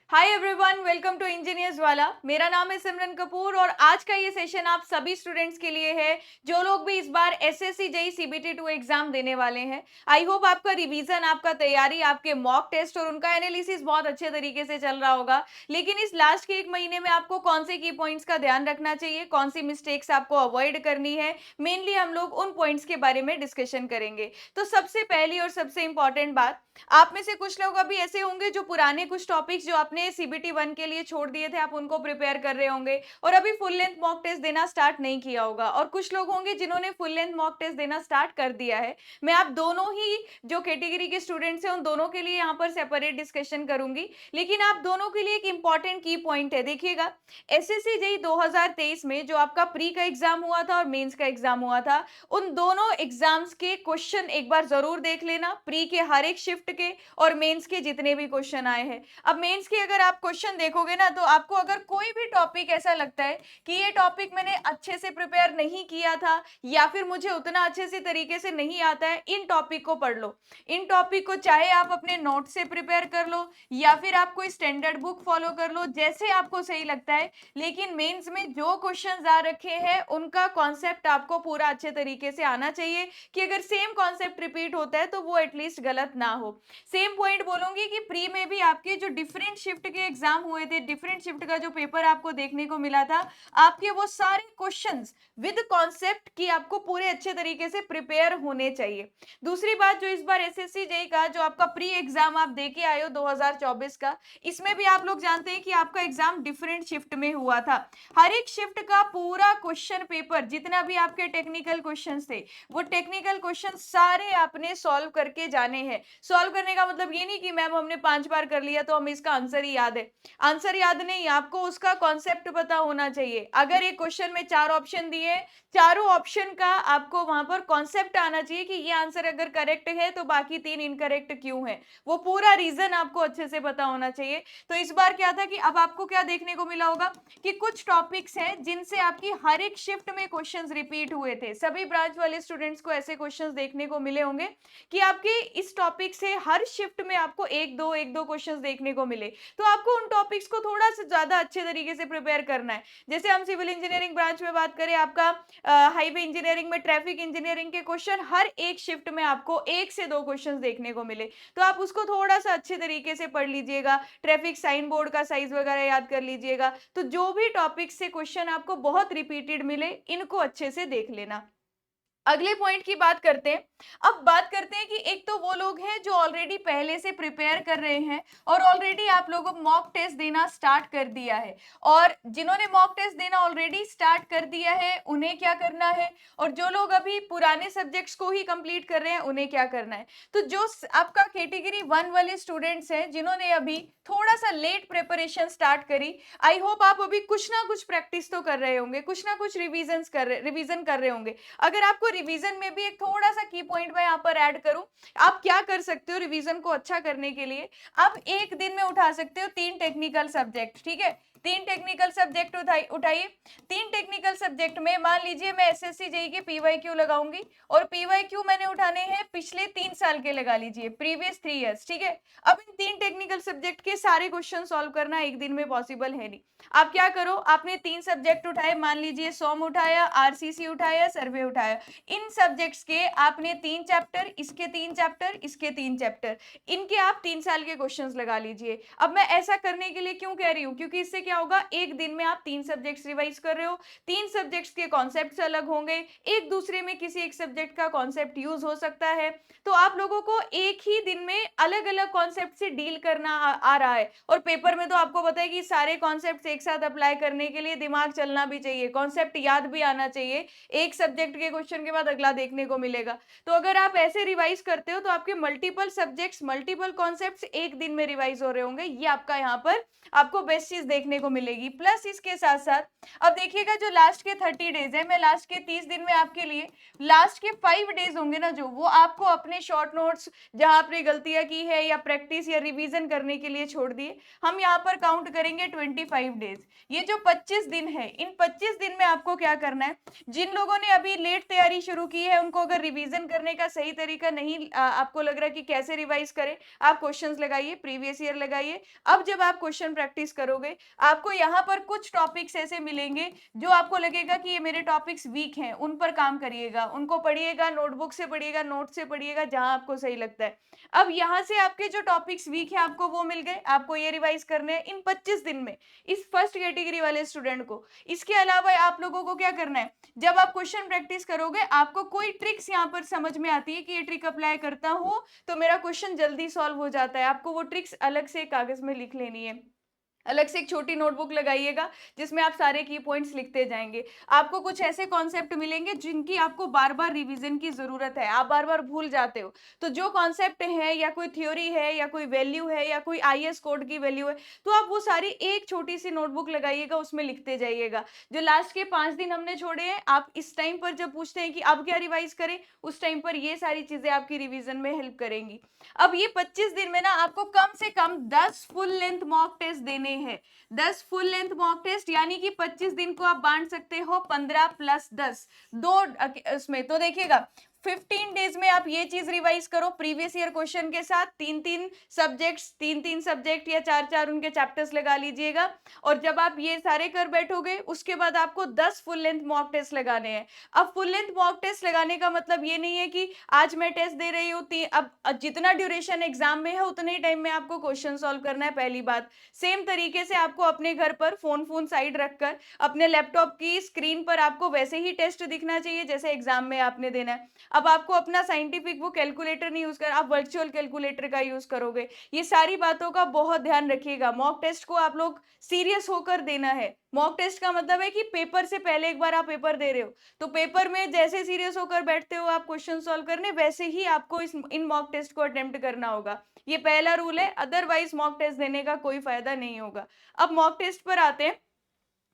Hi everyone, welcome to engineers वाला। मेरा नाम है सिमरन कपूर और आज का ये सेशन आप सभी स्टूडेंट्स के लिए है जो लोग भी इस बार एसएससी जेई सीबीटी 2 एग्जाम देने वाले हैं। आई होप आपका रिवीजन, आपका तैयारी, आपके मॉक टेस्ट और उनका एनालिसिस बहुत अच्छे तरीके से चल रहा होगा। लेकिन इस लास्ट के एक महीने में आपको कौन से की पॉइंट्स का ध्यान रखना चाहिए, कौन सी मिस्टेक्स आपको अवॉइड करनी है, मेनली हम लोग उन पॉइंट्स के बारे में डिस्कशन करेंगे। तो सबसे पहली और सबसे इंपॉर्टेंट बात, आप में से कुछ लोग अभी ऐसे होंगे जो पुराने कुछ टॉपिक्स जो आपने सीबीटी 1 के लिए छोड़ दिए थे, आप उनको प्रिपेयर कर रहे होंगे और अभी फुल लेंथ मॉक टेस्ट देना स्टार्ट नहीं किया होगा, और कुछ लोग होंगे जिन्होंने फुल लेंथ मॉक टेस्ट देना स्टार्ट कर दिया है। मैं आप दोनों ही जो कैटेगरी के स्टूडेंट्स हैं उन दोनों के लिए यहाँ पर सेपरेट डिस्कशन करूंगी। लेकिन आप दोनों के लिए एक इंपॉर्टेंट की पॉइंट है, देखिएगा। एसएससी जेई 2023 में जो आपका प्री का एग्जाम हुआ था और मेंस का एग्जाम हुआ था, उन दोनों एग्जाम्स के क्वेश्चन एक बार जरूर देख लेना, प्री के हर एक शिफ्ट के और मेंस के जितने भी क्वेश्चन आए हैं। अब मेंस के अगर आप क्वेश्चन देखोगे ना, तो आपको अगर कोई भी टॉपिक ऐसा लगता है कि ये टॉपिक मैंने अच्छे से प्रिपेयर नहीं किया था या फिर मुझे उतना अच्छे से तरीके से नहीं आता है, इन टॉपिक को पढ़ लो। इन टॉपिक को चाहे आप अपने नोट से प्रिपेयर कर लो या फिर आप कोई स्टैंडर्ड बुक फॉलो कर लो, जैसे आपको सही लगता है। लेकिन मेंस में जो क्वेश्चंस आ रखे हैं उनका कॉन्सेप्ट आपको पूरा अच्छे तरीके से आना चाहिए कि अगर सेम कॉन्सेप्ट रिपीट होता है तो वो एटलीस्ट गलत ना हो। सेम पॉइंट बोलूंगी कि प्री में भी आपके जो डिफरेंट शिफ्ट के एग्जाम हुए थे, डिफरेंट शिफ्ट का जो पेपर आपको देखने को मिला था, आपके वो सारे क्वेश्चंस विद कॉन्सेप्ट की आपको पूरे अच्छे तरीके से प्रिपेयर होने चाहिए। दूसरी बात, जो इस बार एसएससी जेई का जो आपका प्री एग्जाम आप दे के आए हो 2024 का, इसमें भी आप लोग जानते हैं कि आपका एग्जाम डिफरेंट शिफ्ट में हुआ था। हर एक शिफ्ट का पूरा क्वेश्चन पेपर, जितना भी आपके टेक्निकल क्वेश्चंस थे, वो टेक्निकल क्वेश्चन सारे आपने सॉल्व करके जाने हैं। सॉल्व करने का मतलब ये नहीं कि मैम हमने 5 बार कर लिया तो हमें इसका आंसर ही याद है। आंसर याद नहीं, आपको उसका कॉन्सेप्ट पता होना चाहिए। अगर एक क्वेश्चन में 4 ऑप्शन दिए, चारों ऑप्शन का आपको वहां पर कॉन्सेप्ट आना चाहिए कि ये आंसर अगर करेक्ट है तो बाकी 3 इनकरेक्ट क्यों है, वो पूरा रीजन आपको अच्छे से पता होना चाहिए। तो इस बार क्या था कि अब आपको क्या देखने को मिला होगा कि कुछ टॉपिक्स हैं जिनसे आपकी हर एक शिफ्ट में क्वेश्चंस रिपीट हुए थे। सभी ब्रांच वाले स्टूडेंट्स को ऐसे क्वेश्चंस देखने को मिले होंगे कि आपके इस टॉपिक से हर शिफ्ट में आपको एक दो क्वेश्चंस देखने को मिले। तो आपको उन टॉपिक्स को थोड़ा सा ज्यादा अच्छे तरीके से प्रिपेयर करना है। जैसे हम सिविल इंजीनियरिंग ब्रांच में बात करें, आपका हाईवे इंजीनियरिंग में ट्रैफिक इंजीनियरिंग के क्वेश्चन हर एक शिफ्ट में आपको 1 से 2 क्वेश्चन देखने को मिले, तो आप उसको थोड़ा सा अच्छे तरीके से पढ़ लीजिएगा। ट्रैफिक साइन बोर्ड का साइज वगैरह याद कर लीजिएगा। तो जो भी टॉपिक से क्वेश्चन आपको बहुत रिपीटेड मिले, इनको अच्छे से देख लेना। अगले पॉइंट की बात करते हैं। अब बात करते हैं कि एक तो वो लोग हैं जो ऑलरेडी पहले से प्रिपेयर कर रहे हैं और ऑलरेडी आप लोगों को मॉक टेस्ट देना स्टार्ट कर दिया है, और जिन्होंने मॉक टेस्ट देना ऑलरेडी स्टार्ट कर दिया है उन्हें क्या करना है, और जो लोग अभी पुराने सब्जेक्ट्स को ही कंप्लीट कर रहे हैं उन्हें क्या करना है। तो जो आपका कैटेगरी 1 वाले स्टूडेंट्स हैं जिन्होंने अभी थोड़ा सा लेट प्रिपरेशन स्टार्ट करी, आई होप आप अभी कुछ ना कुछ प्रैक्टिस तो कर रहे होंगे, कुछ ना कुछ रिवीजन कर रहे होंगे। अगर आपको रिवीजन में भी एक थोड़ा सा की पॉइंट मैं यहाँ पर ऐड करूं, आप क्या कर सकते हो रिवीजन को अच्छा करने के लिए, आप एक दिन में उठा सकते हो 3 टेक्निकल सब्जेक्ट। ठीक है, 3 टेक्निकल सब्जेक्ट उठाइए। 3 टेक्निकल सब्जेक्ट में मान लीजिए मैं एसएससी जेई के पीवाईक्यू लगाऊंगी, और पीवाईक्यू मैंने उठाने हैं पिछले 3 साल के, लगा लीजिए प्रीवियस 3 इयर्स। ठीक है, अब इन 3 टेक्निकल सब्जेक्ट के सारे क्वेश्चन सॉल्व करना एक दिन में पॉसिबल है नहीं। आप क्या करो, आपने 3 सब्जेक्ट उठाए, मान लीजिए सोम उठाया, आरसीसी उठाया, सर्वे उठाया। इन सब्जेक्ट्स के आपने 3 चैप्टर, इसके 3 चैप्टर, इसके 3 चैप्टर, इनके आप 3 साल के क्वेश्चंस लगा लीजिए। अब मैं ऐसा करने के लिए क्यों कह रही हूं, क्योंकि इससे क्या होगा, एक दिन में आप 3 सब्जेक्ट्स रिवाइज कर रहे हो, 3 सब्जेक्ट्स के कॉन्सेप्ट्स अलग होंगे, एक दूसरे में किसी एक सब्जेक्ट का कॉन्सेप्ट यूज हो सकता है, तो आप लोगों को एक ही दिन में अलग अलग कॉन्सेप्ट से डील करना आ रहा है। और पेपर में तो आपको पता है कि सारे कॉन्सेप्ट एक साथ अप्लाई करने के लिए दिमाग चलना भी चाहिए, कॉन्सेप्ट याद भी आना चाहिए, एक सब्जेक्ट के क्वेश्चन के बाद अगला देखने को मिलेगा। तो अगर आप ऐसे रिवाइज करते हो तो आपके मल्टीपल सब्जेक्ट्स, मल्टीपल कॉन्सेप्ट्स एक दिन में रिवाइज हो रहे होंगे। ये आपका यहाँ पर आपको बेस्ट चीज देखने देखने को मिलेगी। प्लस इसके साथ साथ अब देखिएगा जो लास्ट के 30 डेज है, मैं लास्ट के 30 दिन में आपके लिए लास्ट के 5 डेज होंगे ना, जो वो आपको अपने शॉर्ट नोट्स जहां आपने गलतियां की है या प्रैक्टिस या रिवीजन करने के लिए छोड़ दिए, हम यहाँ पर काउंट करेंगे 25 डेज। ये जो 25 दिन है, इन 25 दिन में आपको क्या करना है, जिन लोगों ने अभी लेट तैयारी शुरू की है उनको अगर रिवीजन करने का सही तरीका नहीं आपको लग रहा है कि कैसे रिवाइज करें, आप क्वेश्चंस लगाइए, प्रीवियस ईयर लगाइए। अब जब आप क्वेश्चन प्रैक्टिस करोगे, आपको यहाँ पर कुछ टॉपिक्स ऐसे मिलेंगे जो आपको लगेगा कि ये मेरे टॉपिक्स वीक हैं, उन पर काम करिएगा, उनको पढ़िएगा, नोटबुक से पढ़िएगा, नोट से पढ़िएगा, जहां आपको सही लगता है। अब यहाँ से आपके जो टॉपिक्स वीक है आपको वो मिल गए, आपको ये रिवाइज करने हैं इन 25 दिन में, इस फर्स्ट कैटेगरी वाले स्टूडेंट को। इसके अलावा आप लोगों को क्या करना है, जब आप क्वेश्चन प्रैक्टिस करोगे, आपको कोई ट्रिक्स यहाँ पर समझ में आती है कि ये ट्रिक अप्लाई करता हूं तो मेरा क्वेश्चन जल्दी सॉल्व हो जाता है, आपको वो ट्रिक्स अलग से कागज में लिख लेनी है। अलग से एक छोटी नोटबुक लगाइएगा जिसमें आप सारे की पॉइंट्स लिखते जाएंगे। आपको कुछ ऐसे कॉन्सेप्ट मिलेंगे जिनकी आपको बार बार रिवीजन की जरूरत है, आप बार बार भूल जाते हो, तो जो कॉन्सेप्ट है या कोई थ्योरी है या कोई वैल्यू है या कोई आईएएस कोड की वैल्यू है, तो आप वो सारी एक छोटी सी नोटबुक लगाइएगा, उसमें लिखते जाइएगा। जो लास्ट के 5 दिन हमने छोड़े हैं, आप इस टाइम पर जब पूछते हैं कि अब क्या रिवाइज करें, उस टाइम पर ये सारी चीजें आपकी रिवीजन में हेल्प करेंगी। अब ये 25 दिन में ना आपको कम से कम 10 फुल लेंथ मॉक टेस्ट देने हैं। 10 फुल लेंथ मॉक टेस्ट, यानी कि 25 दिन को आप बांट सकते हो 15 + 10, दो उसमें। तो देखिएगा 15 डेज में आप ये चीज रिवाइज करो प्रीवियस ईयर क्वेश्चन के साथ, 3-3 सब्जेक्ट्स, 3-3 सब्जेक्ट या 4-4 उनके चैप्टर्स लगा लीजिएगा। और जब आप ये सारे कर बैठोगे, उसके बाद आपको 10 फुल लेंथ मॉक टेस्ट लगाने हैं। अब फुल लेंथ मॉक टेस्ट लगाने का मतलब ये नहीं है कि आज मैं टेस्ट दे रही हूँ, अब जितना ड्यूरेशन एग्जाम में है उतने ही टाइम में आपको क्वेश्चन सॉल्व करना है। पहली बात, सेम तरीके से आपको अपने घर पर फोन साइड रखकर अपने लैपटॉप की स्क्रीन पर आपको वैसे ही टेस्ट दिखना चाहिए जैसे एग्जाम में आपने देना है। अब आपको अपना साइंटिफिक वो कैलकुलेटर नहीं यूज कर, आप वर्चुअल कैलकुलेटर का यूज करोगे। ये सारी बातों का बहुत ध्यान रखिएगा। मॉक टेस्ट को आप लोग सीरियस होकर देना है। मॉक टेस्ट का मतलब है कि पेपर से पहले एक बार आप पेपर दे रहे हो, तो पेपर में जैसे सीरियस होकर बैठते हो आप क्वेश्चन सॉल्व करने, वैसे ही आपको इन मॉक टेस्ट को अटेम्प्ट करना होगा। ये पहला रूल है, अदरवाइज मॉक टेस्ट देने का कोई फायदा नहीं होगा। अब मॉक टेस्ट पर आते हैं।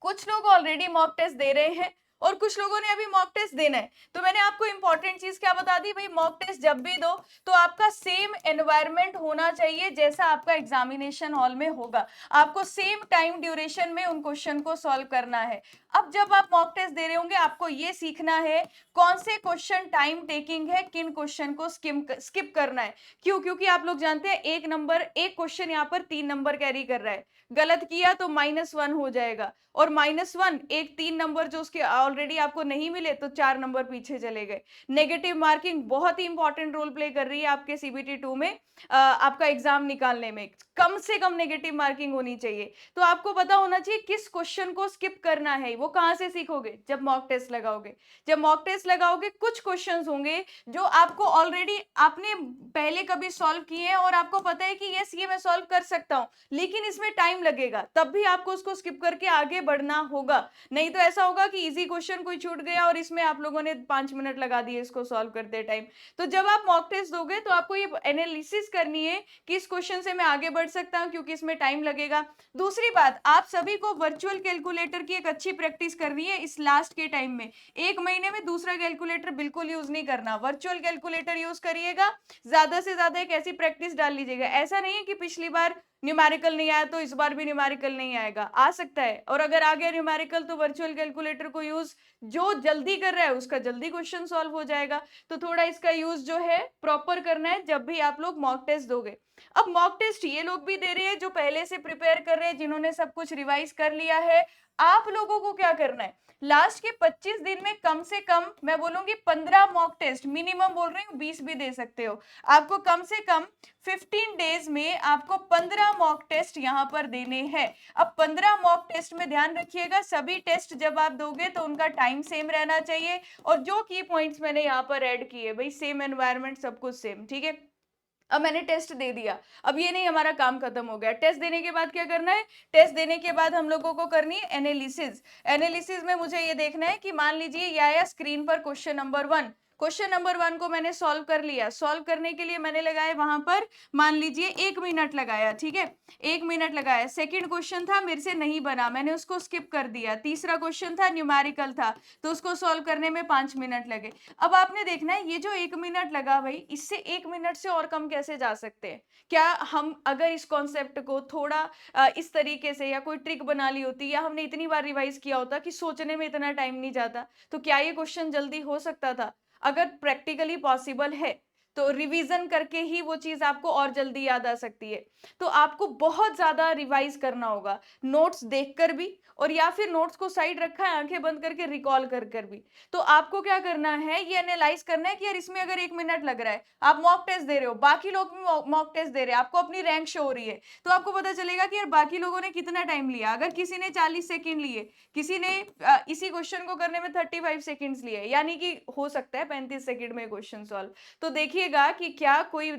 कुछ लोग ऑलरेडी मॉक टेस्ट दे रहे हैं और कुछ लोगों ने अभी मॉक टेस्ट देना है। तो मैंने आपको इंपॉर्टेंट चीज क्या बता दी भाई, मॉक टेस्ट जब भी दो तो आपका सेम एनवायरनमेंट होना चाहिए जैसा आपका एग्जामिनेशन हॉल में होगा। आपको सेम टाइम ड्यूरेशन में उन क्वेश्चन को सॉल्व करना है। अब जब आप मॉक टेस्ट दे रहे होंगे, आपको ये सीखना है कौन से क्वेश्चन टाइम टेकिंग है, किन क्वेश्चन को स्किप करना है। क्यों? क्योंकि आप लोग जानते हैं एक क्वेश्चन यहाँ पर 3 नंबर कैरी कर रहा है, गलत किया तो -1 हो जाएगा, और -1 एक 3 नंबर जो उसके ऑलरेडी आपको नहीं मिले तो 4 नंबर पीछे चले गए। नेगेटिव मार्किंग बहुत ही इंपॉर्टेंट रोल प्ले कर रही है आपके सीबीटी 2 में, आपका एग्जाम निकालने में कम से कम नेगेटिव मार्किंग होनी चाहिए। तो आपको पता होना चाहिए किस क्वेश्चन को स्किप करना है। वो कहां से सीखोगे? जब मॉक टेस्ट लगाओगे। जब मॉक टेस्ट लगाओगे, कुछ क्वेश्चंस होंगे जो आपको ऑलरेडी आपने पहले कभी सॉल्व किए हैं और आपको पता है कि यस ये मैं सॉल्व कर सकता हूं, लेकिन इसमें टाइम लगेगा, तब भी आपको उसको स्किप करके आगे बढ़ना होगा। नहीं तो ऐसा होगा कि इजी क्वेश्चन कोई छूट गया और इसमें आप लोगों ने 5 मिनट लगा दिए इसको सॉल्व करते टाइम। तो जब आप मॉक टेस्ट दोगे तो आपको ये एनालिसिस करनी है कि इस क्वेश्चन से मैं आगे बढ़ सकता हूं क्योंकि इसमें टाइम लगेगा। दूसरी बात, आप सभी को वर्चुअल कैलकुलेटर की एक अच्छी प्रैक्टिस करनी है इस लास्ट के टाइम में। 1 महीने में दूसरा कैलकुलेटर बिल्कुल यूज नहीं करना, वर्चुअल कैलकुलेटर यूज करिएगा। ज्यादा से ज्यादा एक ऐसी प्रैक्टिस डाल लीजिएगा। ऐसा नहीं है कि पिछली बार न्यूमेरिकल नहीं आया तो इस बार भी न्यूमेरिकल नहीं आएगा, आ सकता है। और अगर आ गया न्यूमेरिकल तो वर्चुअल कैलकुलेटर को यूज जो जल्दी कर रहा है उसका जल्दी क्वेश्चन सॉल्व हो जाएगा। तो थोड़ा इसका यूज जो है प्रॉपर करना है जब भी आप लोग मॉक टेस्ट दोगे। अब मॉक टेस्ट ये लोग भी दे रहे हैं जो पहले से प्रिपेयर कर रहे हैं, जिन्होंने सब कुछ रिवाइज कर लिया है। आप लोगों को क्या करना है, लास्ट के 25 दिन में कम से कम मैं बोलूंगी 15 मॉक टेस्ट, मिनिमम बोल रही हूँ 20 भी दे सकते हो। आपको कम से कम 15 डेज में आपको 15 मॉक टेस्ट यहाँ पर देने हैं। अब 15 मॉक टेस्ट में ध्यान रखिएगा, सभी टेस्ट जब आप दोगे तो उनका टाइम सेम रहना चाहिए, और जो की पॉइंट्स मैंने यहाँ पर ऐड किए भाई, सेम एनवायरनमेंट, सब कुछ सेम, ठीक है। अब मैंने टेस्ट दे दिया, अब ये नहीं हमारा काम खत्म हो गया। टेस्ट देने के बाद क्या करना है, टेस्ट देने के बाद हम लोगों को करनी है एनालिसिस। एनालिसिस में मुझे ये देखना है कि मान लीजिए ये आया स्क्रीन पर क्वेश्चन नंबर 1, क्वेश्चन नंबर 1 को मैंने सॉल्व कर लिया। सॉल्व करने के लिए मैंने लगाया वहां पर, मान लीजिए 1 मिनट लगाया, ठीक है, 1 मिनट लगाया। सेकंड क्वेश्चन था, मेरे से नहीं बना, मैंने उसको स्किप कर दिया। तीसरा क्वेश्चन था, न्यूमेरिकल था, तो उसको सॉल्व करने में 5 मिनट लगे। अब आपने देखना है ये जो 1 मिनट लगा भाई, इससे 1 मिनट से और कम कैसे जा सकते हैं? क्या हम अगर इस कॉन्सेप्ट को थोड़ा इस तरीके से या कोई ट्रिक बना ली होती, या हमने इतनी बार रिवाइज किया होता कि सोचने में इतना टाइम नहीं जाता, तो क्या ये क्वेश्चन जल्दी हो सकता था? अगर प्रैक्टिकली पॉसिबल है तो रिवीजन करके ही वो चीज आपको और जल्दी याद आ सकती है। तो आपको बहुत ज्यादा रिवाइज करना होगा, नोट्स देखकर भी, और या फिर नोट्स को साइड रखा है आंखें बंद करके रिकॉल कर कर भी। तो आपको क्या करना है, ये एनालाइज करना है कि यार इसमें अगर 1 मिनट लग रहा है, आप मॉक टेस्ट दे रहे हो, बाकी लोग भी मॉक टेस्ट दे रहे हैं, आपको अपनी रैंक शो हो रही है, तो आपको पता चलेगा कि यार बाकी लोगों ने कितना टाइम लिया। अगर किसी ने 40 सेकंड लिए, किसी ने इसी क्वेश्चन को करने में 35 सेकंड्स लिए, यानी कि हो सकता है 35 सेकंड में क्वेश्चन सॉल्व। तो देखिएगा कि क्या कोई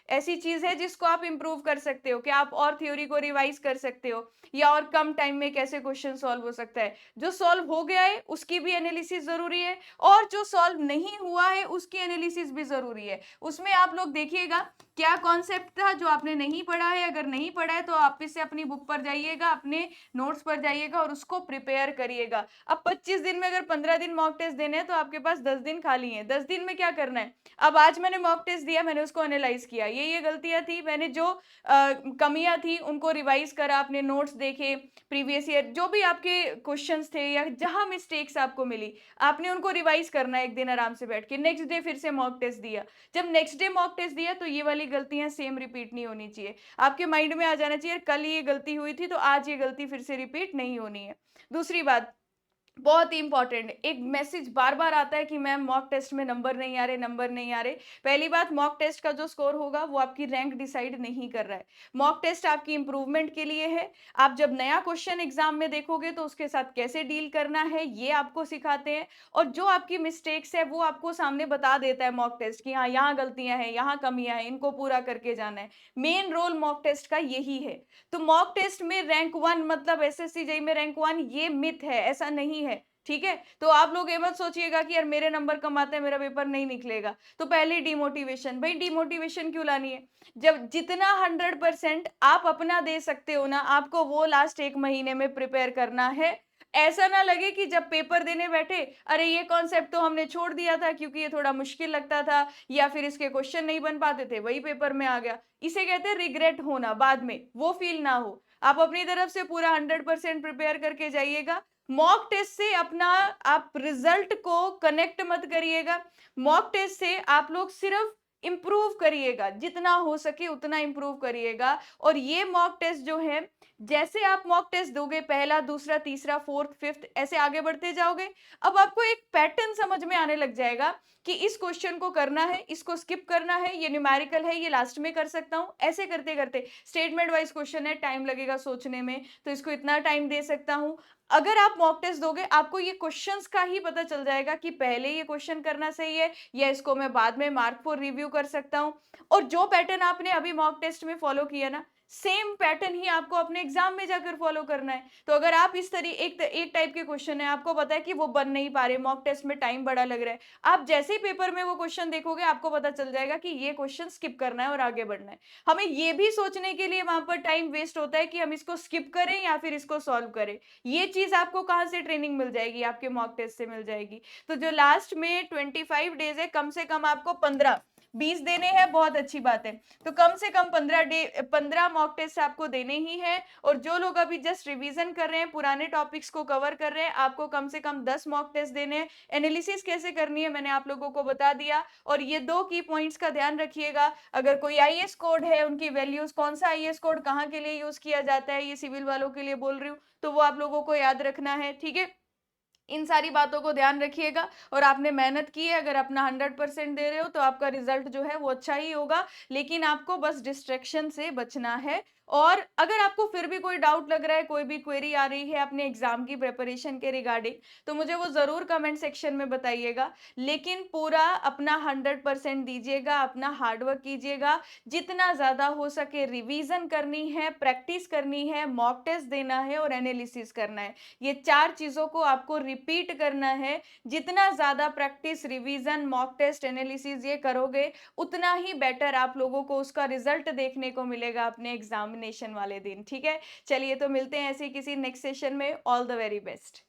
ऐसी चीज है जिसको आप इंप्रूव कर सकते हो, क्या आप और थ्योरी को रिवाइज कर सकते हो, या और कम टाइम में कैसे क्वेश्चन सॉल्व हो सकता है। जो सॉल्व हो गया है उसकी भी एनालिसिस जरूरी है, और जो सॉल्व नहीं हुआ है उसकी एनालिसिस भी जरूरी है। उसमें आप लोग देखिएगा क्या कॉन्सेप्ट था जो आपने नहीं पढ़ा है। अगर नहीं पढ़ा है तो आप इससे अपनी बुक पर जाइएगा, अपने नोट्स पर जाइएगा और उसको प्रिपेयर करिएगा। अब 25 दिन में अगर 15 दिन मॉक टेस्ट देने हैं तो आपके पास 10 दिन खाली हैं। 10 दिन में क्या करना है? अब आज मैंने मॉक टेस्ट दिया, मैंने उसको एनालाइज किया, ये गलतियां थी, मैंने जो कमियां थी उनको रिवाइज करा, अपने नोट्स देखे, प्रीवियस ईयर जो भी आपके क्वेश्चंस थे या जहां मिस्टेक्स आपको मिली, आपने उनको रिवाइज करना है एक दिन आराम से बैठ के। नेक्स्ट डे फिर से मॉक टेस्ट दिया। जब नेक्स्ट डे मॉक टेस्ट दिया तो ये वाली गलतियां सेम रिपीट नहीं होनी चाहिए। आपके माइंड में आ जाना चाहिए कल ये गलती हुई थी तो आज ये गलती फिर से रिपीट नहीं होनी है। दूसरी बात, बहुत ही इंपॉर्टेंट, एक मैसेज बार बार आता है कि मैम मॉक टेस्ट में नंबर नहीं आ रहे, नंबर नहीं आ रहे। पहली बात, मॉक टेस्ट का जो स्कोर होगा वो आपकी रैंक डिसाइड नहीं कर रहा है। मॉक टेस्ट आपकी इंप्रूवमेंट के लिए है। आप जब नया क्वेश्चन एग्जाम में देखोगे तो उसके साथ कैसे डील करना है ये आपको सिखाते हैं, और जो आपकी मिस्टेक्स है वो आपको सामने बता देता है मॉक टेस्ट कि हाँ यहाँ गलतियां हैं, यहाँ कमियां हैं, इनको पूरा करके जाना है। मेन रोल मॉक टेस्ट का यही है। तो मॉक टेस्ट में रैंक 1 मतलब एसएससी जेईई में रैंक 1, ये मिथ है, ऐसा नहीं है, ठीक है। तो आप लोग ये मत सोचिएगा कि यार मेरे नंबर कम आते हैं, मेरा पेपर नहीं निकलेगा। तो पहले डिमोटिवेशन, भाई डिमोटिवेशन क्यों लानी है? जब जितना 100% आप अपना दे सकते हो ना, आपको वो लास्ट 1 महीने में प्रिपेयर करना है। ऐसा ना लगे कि जब पेपर देने बैठे, अरे ये कॉन्सेप्ट तो हमने छोड़ दिया था क्योंकि ये थोड़ा मुश्किल लगता था, या फिर इसके क्वेश्चन नहीं बन पाते थे, वही पेपर में आ गया। इसे कहते हैं रिग्रेट होना, बाद में वो फील ना हो। आप अपनी तरफ से पूरा 100% प्रिपेयर करके जाइएगा। मॉक टेस्ट से अपना आप रिजल्ट को कनेक्ट मत करिएगा। मॉक टेस्ट से आप लोग सिर्फ इंप्रूव करिएगा, जितना हो सके उतना इंप्रूव करिएगा। और ये मॉक टेस्ट जो है, जैसे आप मॉक टेस्ट दोगे, पहला, दूसरा, तीसरा, फोर्थ, फिफ्थ, ऐसे आगे बढ़ते जाओगे, अब आपको एक पैटर्न समझ में आने लग जाएगा कि इस क्वेश्चन को करना है, इसको स्किप करना है, ये न्यूमेरिकल है, ये लास्ट में कर सकता हूं। ऐसे करते करते स्टेटमेंट वाइज क्वेश्चन है, टाइम लगेगा सोचने में, तो इसको इतना टाइम दे सकता हूं। अगर आप मॉक टेस्ट दोगे, आपको ये क्वेश्चंस का ही पता चल जाएगा कि पहले ये क्वेश्चन करना सही है या इसको मैं बाद में मार्क फॉर रिव्यू कर सकता हूं। और जो पैटर्न आपने अभी मॉक टेस्ट में फॉलो किया ना, सेम पैटर्न ही आपको अपने एग्जाम में जाकर फॉलो करना है। तो अगर आप इस तरह एक टाइप के क्वेश्चन है, आपको पता है कि वो बन नहीं पा रहे, मॉक टेस्ट में टाइम बड़ा लग रहा है, आप जैसे ही पेपर में वो क्वेश्चन देखोगे, आपको पता चल जाएगा कि ये क्वेश्चन स्किप करना है और आगे बढ़ना है। हमें ये भी सोचने के लिए वहां पर टाइम वेस्ट होता है कि हम इसको स्किप करें या फिर इसको सॉल्व करें। ये चीज आपको कहां से ट्रेनिंग मिल जाएगी? आपके मॉक टेस्ट से मिल जाएगी। तो जो लास्ट में 25 डेज है, कम से कम आपको 20 देने हैं, बहुत अच्छी बात है। तो कम से कम 15 मॉक टेस्ट आपको देने ही है। और जो लोग अभी जस्ट रिवीजन कर रहे हैं, पुराने टॉपिक्स को कवर कर रहे हैं, आपको कम से कम 10 मॉक टेस्ट देने हैं। एनालिसिस कैसे करनी है मैंने आप लोगों को बता दिया। और ये 2 की पॉइंट्स का ध्यान रखिएगा। अगर कोई आईएएस कोड है, उनकी वैल्यूज, कौन सा आईएएस कोड कहाँ के लिए यूज किया जाता है, ये सिविल वालों के लिए बोल रही हूँ, तो वो आप लोगों को याद रखना है, ठीक है। इन सारी बातों को ध्यान रखिएगा। और आपने मेहनत की है, अगर अपना 100% दे रहे हो तो आपका रिजल्ट जो है वो अच्छा ही होगा। लेकिन आपको बस डिस्ट्रैक्शन से बचना है। और अगर आपको फिर भी कोई डाउट लग रहा है, कोई भी क्वेरी आ रही है अपने एग्जाम की प्रिपरेशन के रिगार्डिंग, तो मुझे वो जरूर कमेंट सेक्शन में बताइएगा। लेकिन पूरा अपना 100% दीजिएगा, अपना हार्डवर्क कीजिएगा, जितना ज्यादा हो सके रिवीजन करनी है, प्रैक्टिस करनी है, मॉक टेस्ट देना है और एनालिसिस करना है। ये 4 चीजों को आपको रिपीट करना है। जितना ज़्यादा practice, revision, mock test, analysis ये करोगे, उतना ही बेटर आप लोगों को उसका रिजल्ट देखने को मिलेगा अपने एग्जामिनेशन वाले दिन। ठीक है? चलिए तो मिलते हैं ऐसे ही किसी नेक्स्ट सेशन में। All the very best.